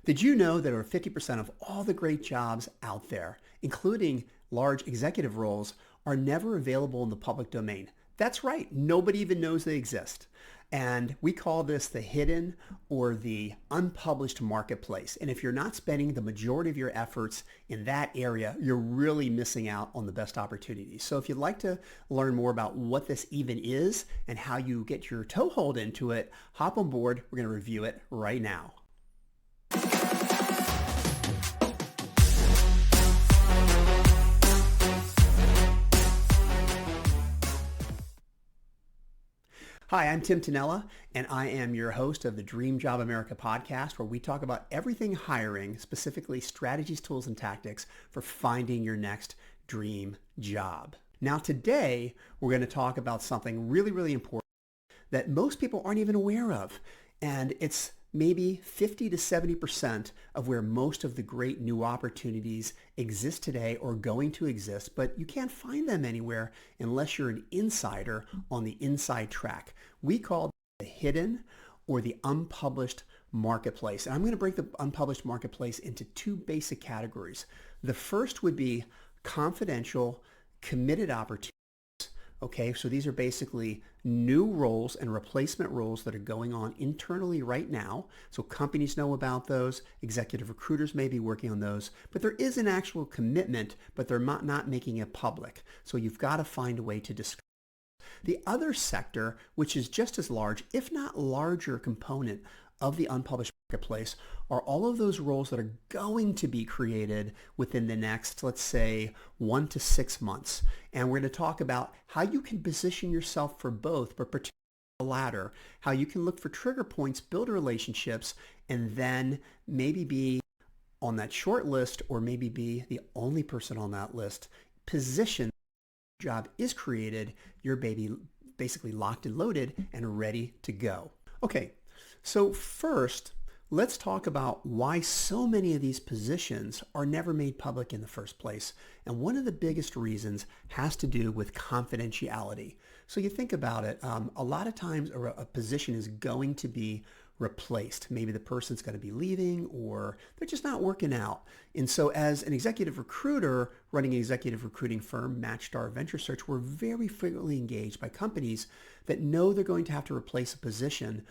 Did you know that over 50% of all the great jobs out there, including large executive roles, are never available in the public domain? That's right. Nobody even knows they exist. And we call this the hidden or the unpublished marketplace. And if you're not spending the majority of your efforts in that area, you're really missing out on the best opportunities. So if you'd like to learn more about what this even is and how you get your toehold into it, hop on board. We're going to review it right now. Hi, I'm Tim Tonella, and I am your host of the Dream Job America podcast, where we talk about everything hiring, specifically strategies, tools, and tactics for finding your next dream job. Now, today, we're going to talk about something really, really important that most people aren't even aware of, and it's maybe 50 to 70% of where most of the great new opportunities exist today or going to exist, but you can't find them anywhere unless you're an insider on the inside track. We call the hidden or the unpublished marketplace. And I'm going to break the unpublished marketplace into two basic categories. The first would be confidential, committed opportunities. Okay, so these are basically new roles and replacement roles that are going on internally right now. So companies know about those. Executive recruiters may be working on those. But there is an actual commitment, but they're not making it public. So you've got to find a way to discuss. The other sector, which is just as large, if not larger component of the unpublished marketplace, are all of those roles that are going to be created within the next, let's say, 1 to 6 months. And we're going to talk about how you can position yourself for both, but particularly the latter, how you can look for trigger points, build relationships, and then maybe be on that short list or maybe be the only person on that list. Position job is created, your baby basically locked and loaded and ready to go. Okay, so first, let's talk about why so many of these positions are never made public in the first place. And one of the biggest reasons has to do with confidentiality. So you think about it, a lot of times a position is going to be replaced. Maybe the person's going to be leaving or they're just not working out. And so as an executive recruiter running an executive recruiting firm, Matchstar Venture Search, we're very frequently engaged by companies that know they're going to have to replace a position,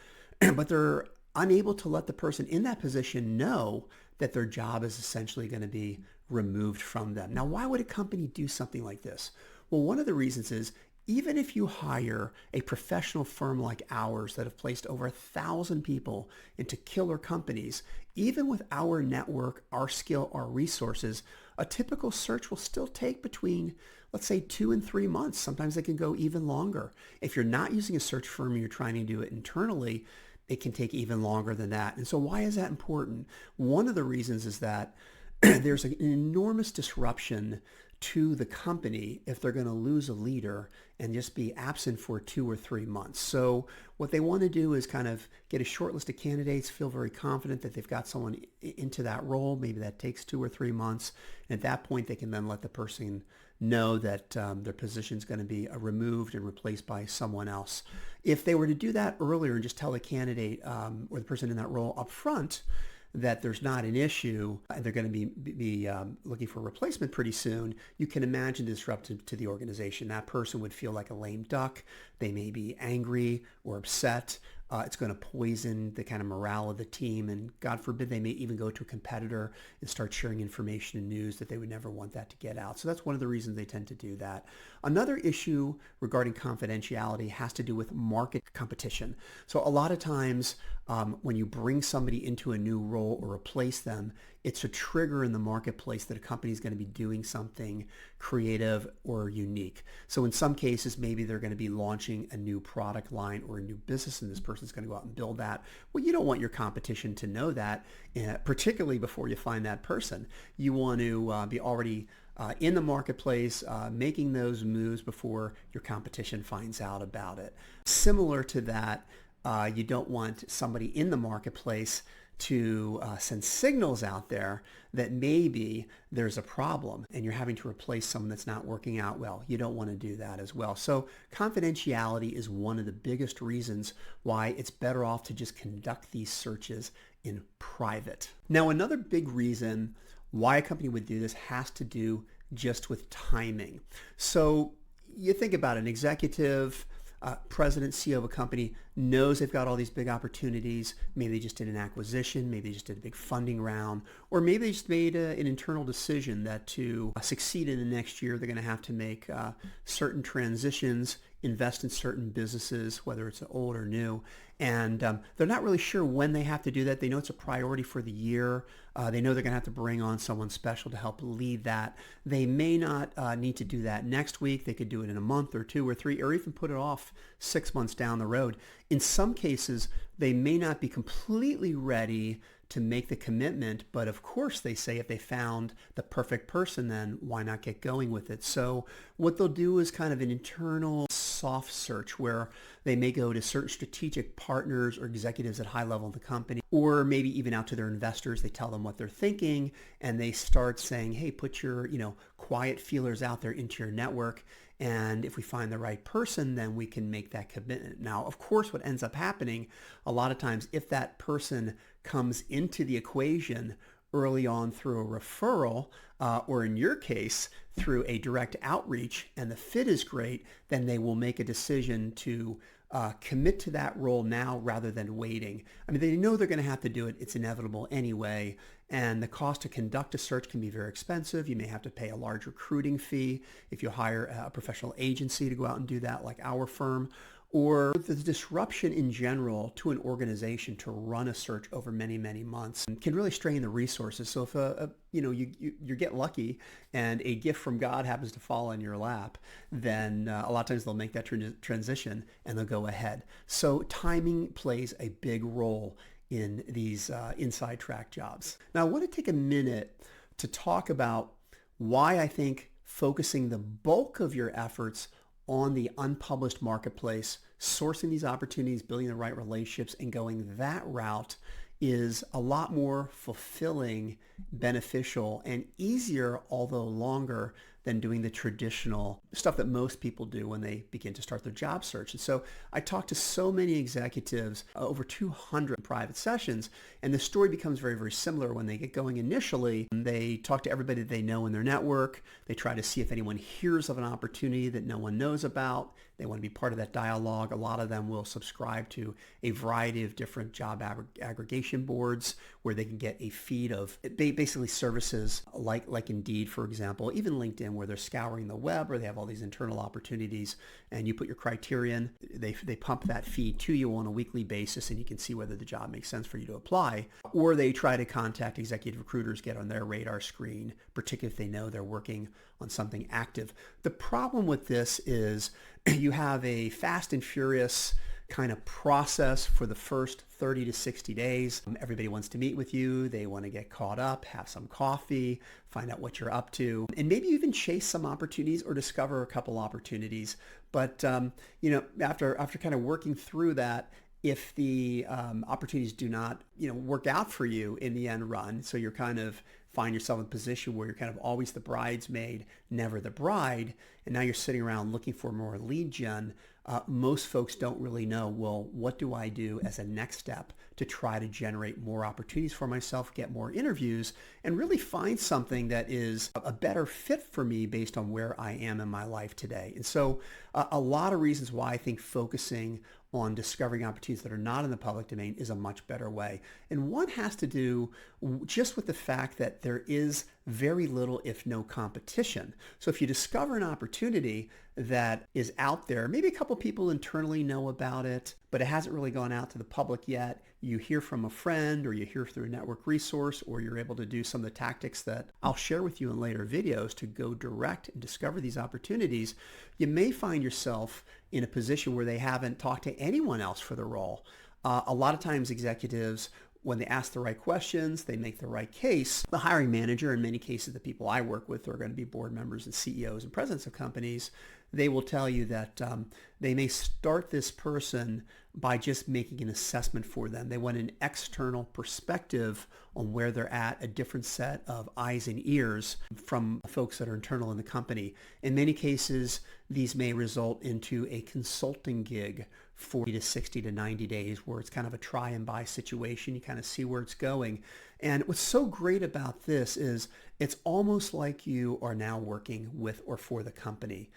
but they're unable to let the person in that position know that their job is essentially going to be removed from them. Now, why would a company do something like this? Well, one of the reasons is even if you hire a professional firm like ours that have placed over 1,000 people into killer companies, even with our network, our skill, our resources, a typical search will still take between, let's say, 2 and 3 months. Sometimes they can go even longer. If you're not using a search firm and you're trying to do it internally, it can take even longer than that. And so why is that important? One of the reasons is that there's an enormous disruption to the company if they're going to lose a leader and just be absent for 2 or 3 months. So what they want to do is kind of get a short list of candidates, feel very confident that they've got someone into that role. Maybe that takes 2 or 3 months. And at that point, they can then let the person know that their position is going to be removed and replaced by someone else. If they were to do that earlier and just tell the candidate or the person in that role up front that there's not an issue and they're going to be looking for a replacement pretty soon, you can imagine the disruption to the organization. That person would feel like a lame duck. They may be angry or upset. It's going to poison the kind of morale of the team. And God forbid, they may even go to a competitor and start sharing information and news that they would never want that to get out. So that's one of the reasons they tend to do that. Another issue regarding confidentiality has to do with market competition. So a lot of times when you bring somebody into a new role or replace them, it's a trigger in the marketplace that a company is going to be doing something creative or unique. So in some cases, maybe they're going to be launching a new product line or a new business, and this person's going to go out and build that. Well, you don't want your competition to know that, particularly before you find that person. You want to be already in the marketplace, making those moves before your competition finds out about it. Similar to that, you don't want somebody in the marketplace to send signals out there that maybe there's a problem and you're having to replace someone that's not working out well. You don't want to do that as well. So confidentiality is one of the biggest reasons why it's better off to just conduct these searches in private. Now, another big reason why a company would do this has to do just with timing. So you think about an executive, president, CEO of a company knows they've got all these big opportunities. Maybe they just did an acquisition. Maybe they just did a big funding round. Or maybe they just made an internal decision that to succeed in the next year, they're going to have to make certain transitions, invest in certain businesses, whether it's old or new. And they're not really sure when they have to do that. They know it's a priority for the year. They know they're going to have to bring on someone special to help lead that. They may not need to do that next week. They could do it in a month or 2 or 3, or even put it off 6 months down the road. In some cases, they may not be completely ready to make the commitment, but of course they say if they found the perfect person, then why not get going with it? So what they'll do is kind of an internal soft search where they may go to certain strategic partners or executives at high level in the company, or maybe even out to their investors. They tell them what they're thinking and they start saying, hey, put your, quiet feelers out there into your network. And if we find the right person, then we can make that commitment. Now, of course, what ends up happening a lot of times, if that person comes into the equation early on through a referral, or in your case, through a direct outreach, and the fit is great, then they will make a decision to commit to that role now rather than waiting. I mean, they know they're going to have to do it. It's inevitable anyway. And the cost to conduct a search can be very expensive. You may have to pay a large recruiting fee if you hire a professional agency to go out and do that, like our firm. Or the disruption in general to an organization to run a search over many, many months can really strain the resources. So if you get lucky and a gift from God happens to fall in your lap, then a lot of times they'll make that transition and they'll go ahead. So timing plays a big role in these inside track jobs. Now, I want to take a minute to talk about why I think focusing the bulk of your efforts on the unpublished marketplace, sourcing these opportunities, building the right relationships, and going that route is a lot more fulfilling, beneficial, and easier, although longer, than doing the traditional stuff that most people do when they begin to start their job search. And so I talked to so many executives, over 200 private sessions, and the story becomes very, very similar when they get going initially. They talk to everybody that they know in their network. They try to see if anyone hears of an opportunity that no one knows about. They want to be part of that dialogue. A lot of them will subscribe to a variety of different job aggregation boards where they can get a feed of basically services like Indeed, for example, even LinkedIn, where they're scouring the web or they have all these internal opportunities, and you put your criterion, they pump that feed to you on a weekly basis, and you can see whether the job makes sense for you to apply. Or they try to contact executive recruiters, get on their radar screen, particularly if they know they're working on something active. The problem with this is you have a fast and furious kind of process for the first 30 to 60 days. Everybody wants to meet with you. They want to get caught up, have some coffee, find out what you're up to, and maybe even chase some opportunities or discover a couple opportunities. But, after kind of working through that, if the opportunities do not, work out for you in the end run, so you're kind of find yourself in a position where you're kind of always the bridesmaid, never the bride, and now you're sitting around looking for more lead gen, most folks don't really know, well, what do I do as a next step to try to generate more opportunities for myself, get more interviews, and really find something that is a better fit for me based on where I am in my life today. And so a lot of reasons why I think focusing on discovering opportunities that are not in the public domain is a much better way. And one has to do just with the fact that there is very little, if no competition. So if you discover an opportunity that is out there, maybe a couple people internally know about it, but it hasn't really gone out to the public yet. You hear from a friend, or you hear through a network resource, or you're able to do some of the tactics that I'll share with you in later videos to go direct and discover these opportunities. You may find yourself in a position where they haven't talked to anyone else for the role. A lot of times executives, when they ask the right questions, they make the right case. The hiring manager, in many cases, the people I work with are going to be board members and CEOs and presidents of companies. They will tell you that they may start this person by just making an assessment for them. They want an external perspective on where they're at, a different set of eyes and ears from folks that are internal in the company. In many cases, these may result into a consulting gig 40 to 60 to 90 days where it's kind of a try and buy situation. You kind of see where it's going. And what's so great about this is it's almost like you are now working with or for the company.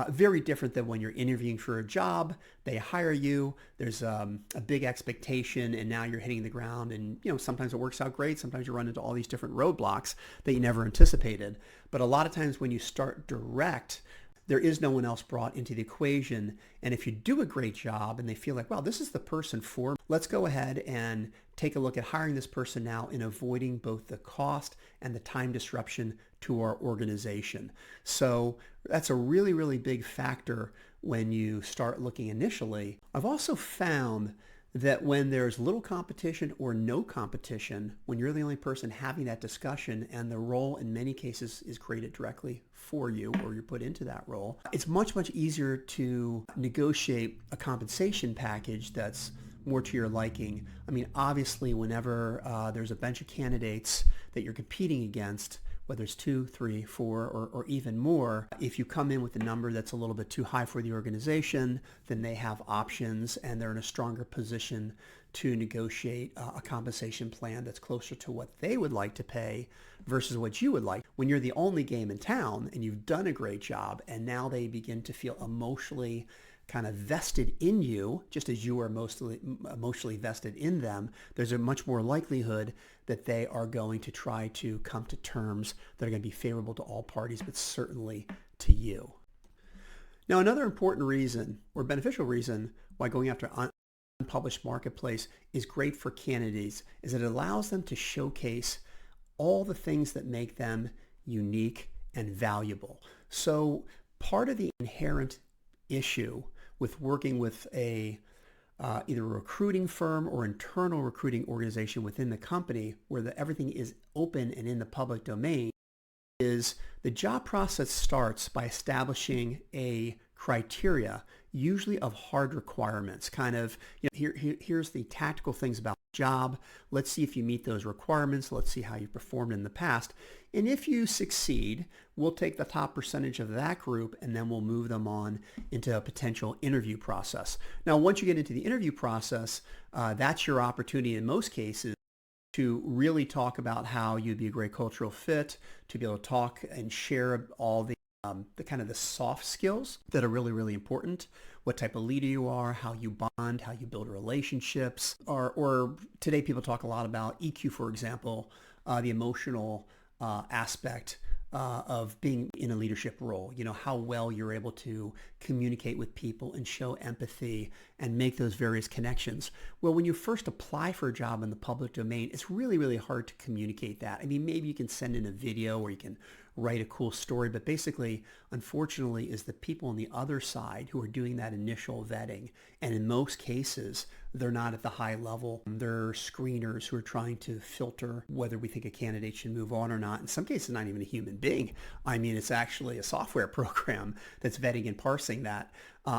Very different than when you're interviewing for a job. They hire you. There's a big expectation, and now you're hitting the ground. And sometimes it works out great. Sometimes you run into all these different roadblocks that you never anticipated. But a lot of times when you start direct, there is no one else brought into the equation. And if you do a great job and they feel like, wow, this is the person for me, let's go ahead and take a look at hiring this person now and avoiding both the cost and the time disruption to our organization. So that's a really, really big factor when you start looking initially. I've also found that when there's little competition or no competition, when you're the only person having that discussion and the role in many cases is created directly for you or you're put into that role, it's much, much easier to negotiate a compensation package that's more to your liking. I mean, obviously, whenever there's a bunch of candidates that you're competing against, whether it's 2, 3, 4, or even more, if you come in with a number that's a little bit too high for the organization, then they have options and they're in a stronger position to negotiate a compensation plan that's closer to what they would like to pay versus what you would like. When you're the only game in town and you've done a great job and now they begin to feel emotionally kind of vested in you, just as you are mostly emotionally vested in them, there's a much more likelihood that they are going to try to come to terms that are going to be favorable to all parties, but certainly to you. Now, another important reason or beneficial reason why going after unpublished marketplace is great for candidates is that it allows them to showcase all the things that make them unique and valuable. So part of the inherent issue with working with either a recruiting firm or internal recruiting organization within the company where everything is open and in the public domain is the job process starts by establishing a criteria, usually of hard requirements, kind of, here's the tactical things about the job. Let's see if you meet those requirements. Let's see how you performed in the past. And if you succeed, we'll take the top percentage of that group and then we'll move them on into a potential interview process. Now, once you get into the interview process, that's your opportunity in most cases to really talk about how you'd be a great cultural fit, to be able to talk and share all the kind of the soft skills that are really, really important. What type of leader you are, how you bond, how you build relationships, or today people talk a lot about EQ, for example, the emotional aspect of being in a leadership role, how well you're able to communicate with people and show empathy and make those various connections. Well, when you first apply for a job in the public domain, it's really, really hard to communicate that. I mean, maybe you can send in a video or you can write a cool story, but basically, unfortunately, is the people on the other side who are doing that initial vetting. And in most cases, they're not at the high level. They're screeners who are trying to filter whether we think a candidate should move on or not. In some cases, not even a human being. I mean, it's actually a software program that's vetting and parsing that.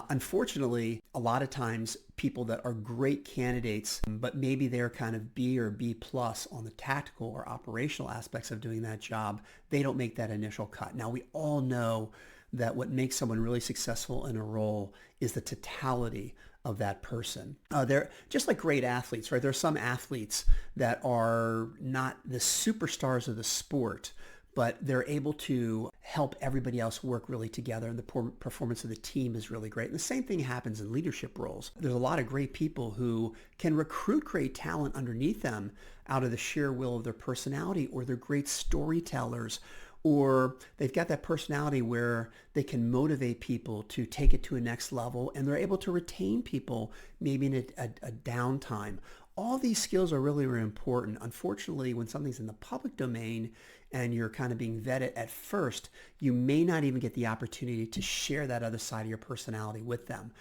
Unfortunately, a lot of times people that are great candidates, but maybe they're kind of B or B plus on the tactical or operational aspects of doing that job, they don't make that initial cut. Now, we all know that what makes someone really successful in a role is the totality of that person. They're just like great athletes, right? There are some athletes that are not the superstars of the sport, but they're able to help everybody else work really together, and the performance of the team is really great. And the same thing happens in leadership roles. There's a lot of great people who can recruit great talent underneath them out of the sheer will of their personality, or they're great storytellers, or they've got that personality where they can motivate people to take it to a next level, and they're able to retain people maybe in a downtime. All these skills are really, really important. Unfortunately, when something's in the public domain and you're kind of being vetted at first, you may not even get the opportunity to share that other side of your personality with them.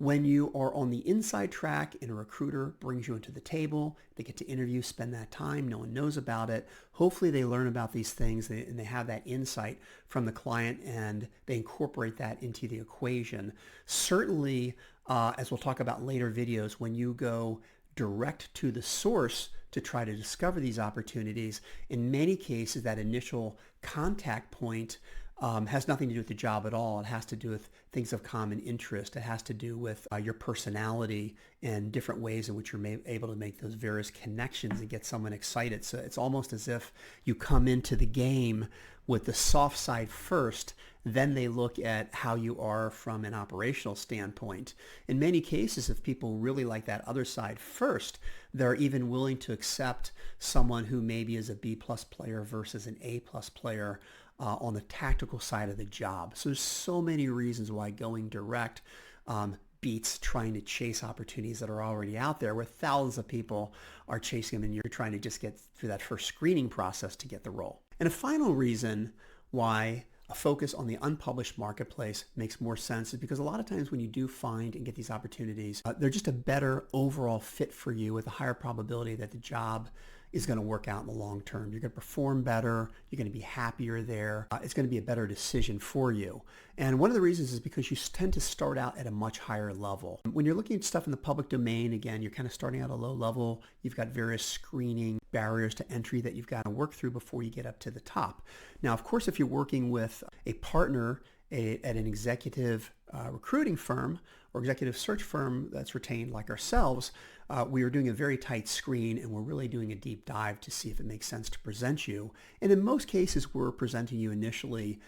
When you are on the inside track and a recruiter brings you into the table, they get to interview, spend that time, no one knows about it. Hopefully they learn about these things and they have that insight from the client and they incorporate that into the equation. Certainly, as we'll talk about later videos, when you go direct to the source to try to discover these opportunities, in many cases that initial contact point has nothing to do with the job at all. It has to do with things of common interest. It has to do with your personality and different ways in which you're able to make those various connections and get someone excited. So it's almost as if you come into the game with the soft side first, then they look at how you are from an operational standpoint. In many cases, if people really like that other side first, they're even willing to accept someone who maybe is a B+ player versus an A+ player on the tactical side of the job. So there's so many reasons why going direct beats trying to chase opportunities that are already out there where thousands of people are chasing them and you're trying to just get through that first screening process to get the role. And a final reason why a focus on the unpublished marketplace makes more sense is because a lot of times when you do find and get these opportunities, they're just a better overall fit for you with a higher probability that the job is going to work out in the long term. You're going to perform better. You're going to be happier there. It's going to be a better decision for you. And one of the reasons is because you tend to start out at a much higher level. When you're looking at stuff in the public domain, again, you're kind of starting out at a low level. You've got various screening barriers to entry that you've got to work through before you get up to the top. Now, of course, if you're working with a partner at an executive recruiting firm or executive search firm that's retained like ourselves, we are doing a very tight screen and we're really doing a deep dive to see if it makes sense to present you. And in most cases, we're presenting you initially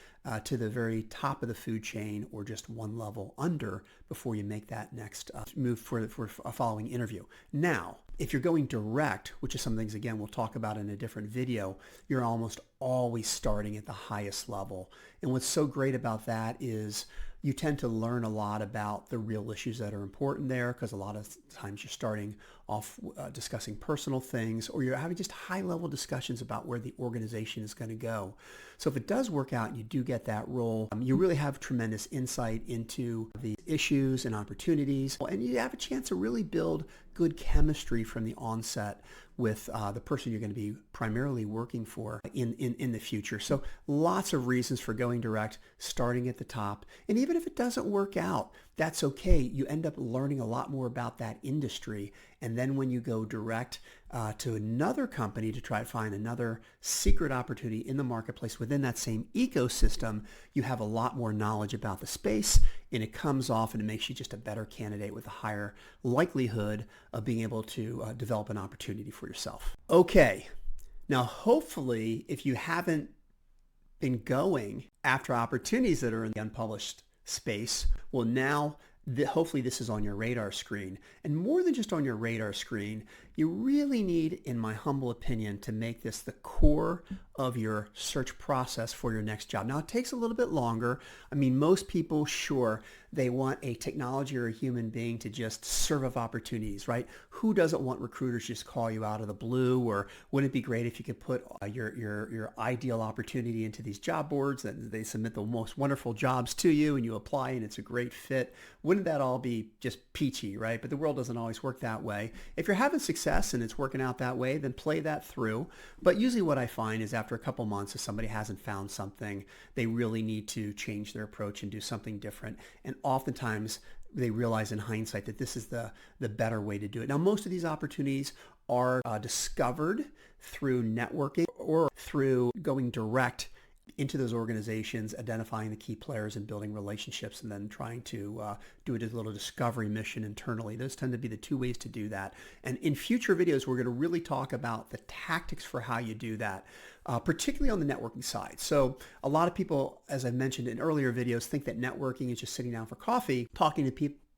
to the very top of the food chain or just one level under before you make that next move for a following interview. Now, if you're going direct, which is some things, again, we'll talk about in a different video, you're almost always starting at the highest level. And what's so great about that is you tend to learn a lot about the real issues that are important there because a lot of times you're starting off discussing personal things or you're having just high-level discussions about where the organization is going to go. So if it does work out and you do get that role, you really have tremendous insight into the issues and opportunities, and you have a chance to really build good chemistry from the onset with the person you're going to be primarily working for in the future. So lots of reasons for going direct, starting at the top. And even if it doesn't work out, that's okay. You end up learning a lot more about that industry. And then when you go direct to another company to try to find another secret opportunity in the marketplace within that same ecosystem, you have a lot more knowledge about the space and it comes off and it makes you just a better candidate with a higher likelihood of being able to develop an opportunity for yourself. Okay, now hopefully if you haven't been going after opportunities that are in the unpublished space, well now hopefully this is on your radar screen. And more than just on your radar screen, you really need, in my humble opinion, to make this the core of your search process for your next job. Now, it takes a little bit longer. I mean, most people, sure, they want a technology or a human being to just serve up opportunities, right? Who doesn't want recruiters to just call you out of the blue? Or wouldn't it be great if you could put your ideal opportunity into these job boards that they submit the most wonderful jobs to you and you apply and it's a great fit? Wouldn't that all be just peachy, right? But the world doesn't always work that way. If you're having success and it's working out that way, then play that through. But usually what I find is after a couple months, if somebody hasn't found something, they really need to change their approach and do something different. And oftentimes they realize in hindsight that this is the better way to do it. Now, most of these opportunities are discovered through networking or through going direct into those organizations, identifying the key players and building relationships and then trying to do a little discovery mission internally. Those tend to be the two ways to do that. And in future videos, we're going to really talk about the tactics for how you do that, particularly on the networking side. So a lot of people, as I mentioned in earlier videos, think that networking is just sitting down for coffee, talking to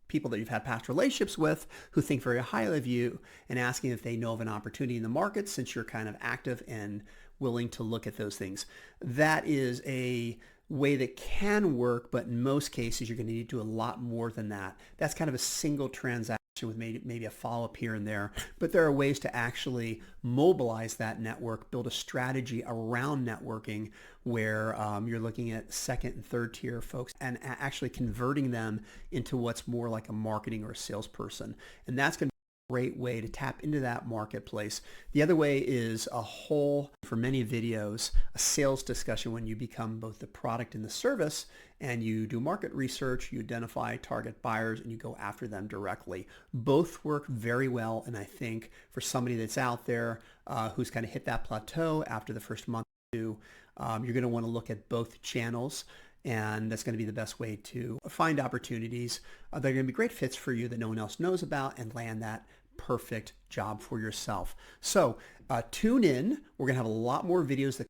people that you've had past relationships with who think very highly of you and asking if they know of an opportunity in the market since you're kind of active and willing to look at those things. That is a way that can work, but in most cases, you're going to need to do a lot more than that. That's kind of a single transaction with maybe a follow-up here and there, but there are ways to actually mobilize that network, build a strategy around networking where you're looking at second and third tier folks and actually converting them into what's more like a marketing or a salesperson. And that's going to be a great way to tap into that marketplace. The other way is for many videos, a sales discussion when you become both the product and the service, and you do market research, you identify target buyers, and you go after them directly. Both work very well, and I think for somebody that's out there who's kind of hit that plateau after the first month or two, you're going to want to look at both channels, and that's going to be the best way to find opportunities that are going to be great fits for you that no one else knows about and land that perfect job for yourself. So tune in. We're going to have a lot more videos that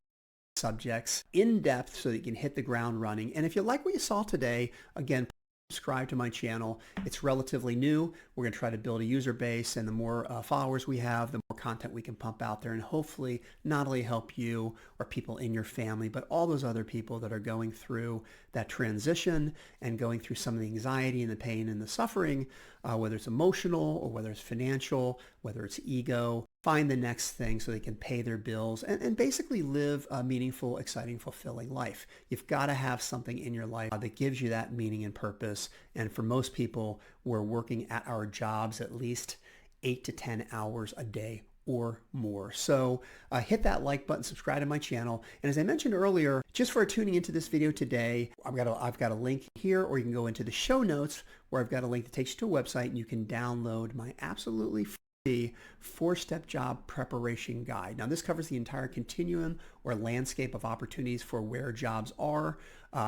subjects in depth so that you can hit the ground running. And if you like what you saw today, again, subscribe to my channel. It's relatively new. We're going to try to build a user base, and the more followers we have, the more content we can pump out there and hopefully not only help you or people in your family, but all those other people that are going through that transition and going through some of the anxiety and the pain and the suffering, whether it's emotional or whether it's financial, whether it's ego. Find the next thing so they can pay their bills and basically live a meaningful, exciting, fulfilling life. You've got to have something in your life that gives you that meaning and purpose. And for most people, we're working at our jobs at least 8 to 10 hours a day or more. So hit that like button, subscribe to my channel. And as I mentioned earlier, just for tuning into this video today, I've got a link here, or you can go into the show notes where I've got a link that takes you to a website and you can download my absolutely free 4-step job preparation guide. Now this covers the entire continuum or landscape of opportunities for where jobs are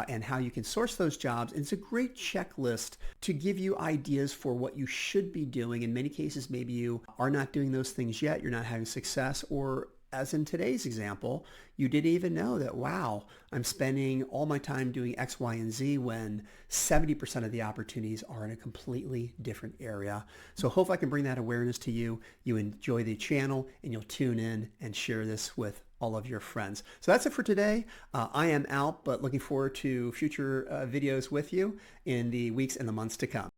and how you can source those jobs. And it's a great checklist to give you ideas for what you should be doing. In many cases, maybe you are not doing those things yet, you're not having success, or as in today's example, you didn't even know that, wow, I'm spending all my time doing X, Y, and Z when 70% of the opportunities are in a completely different area. So hope I can bring that awareness to you. You enjoy the channel and you'll tune in and share this with all of your friends. So that's it for today. I am out, but looking forward to future videos with you in the weeks and the months to come.